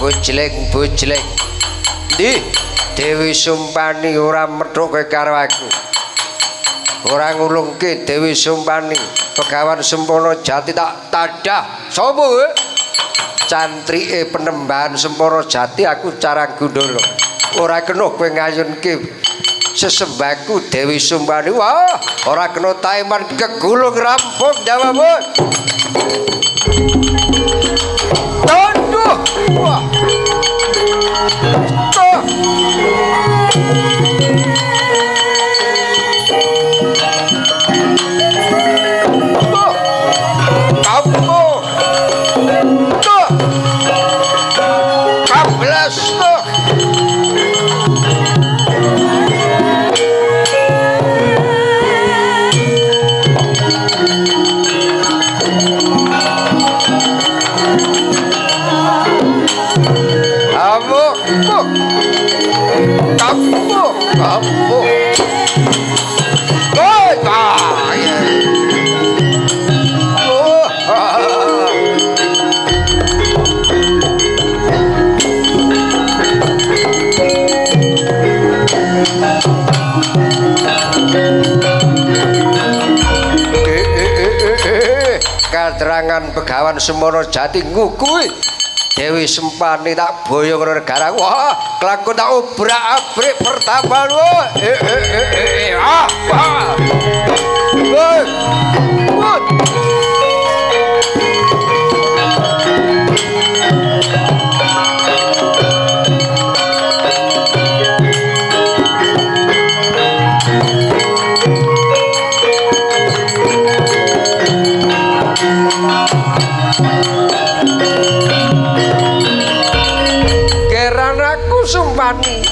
bojleng ndi Dewi Sumpani ora methuke karo aku ora ngulungke Dewi Sumpani Begawan Sempana Jati tak tadah sapa cantrike Penembahan Sempana Jati aku Carang Gundala ora kena kowe ngayunke sesembahku Dewi Sumpani wah ora kena taiman kegulung rampung jawabun aduh wah Katerangan Begawan Sempana Jati ngukui Dewi Sumpani tak boyong negara wah kelakon tak obrak-abrik pertapan Sumpani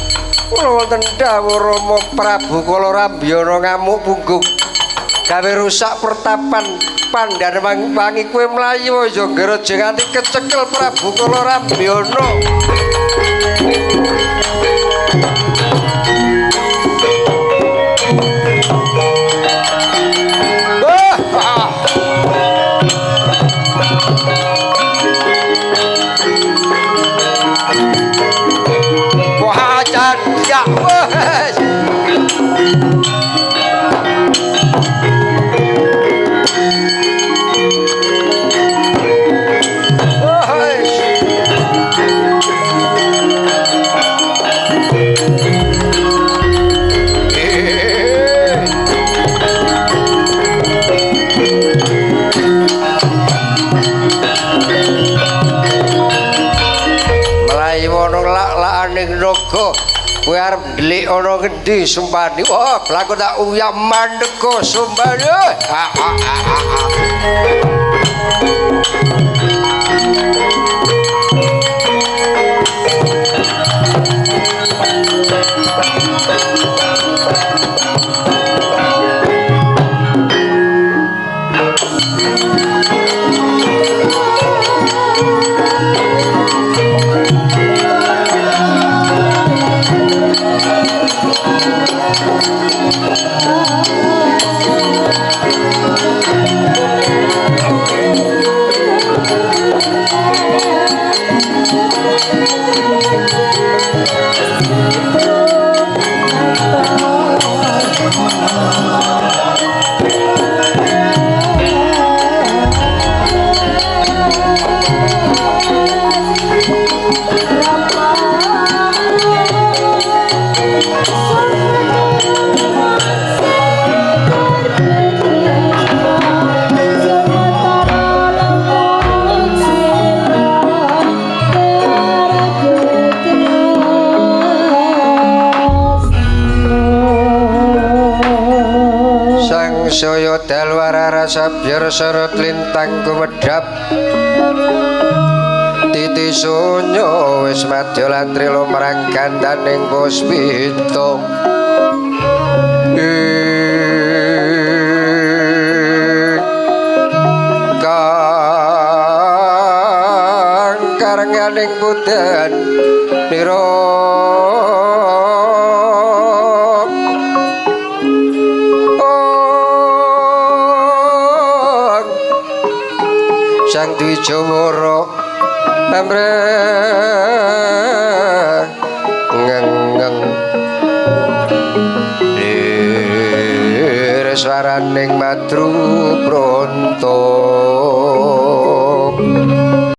kula wonten dawuh Rama Prabu Kala Rambyana ngamuk punggung gawe rusak pertapan pandhan wangi kowe mlayu aja ngereje nganti kecekel Prabu Kala Rambyana kowe arep ndelik ana ngendi Sumpani wah blakon tak uyah mandeka Sumpani Saya dalwara rasa biar sorot lintang kumedap titi sunyo wis madya lan trilo marang gandaning puspita kang karenganing pudan nira Sang Dwijawara amrih swaraning madru pronto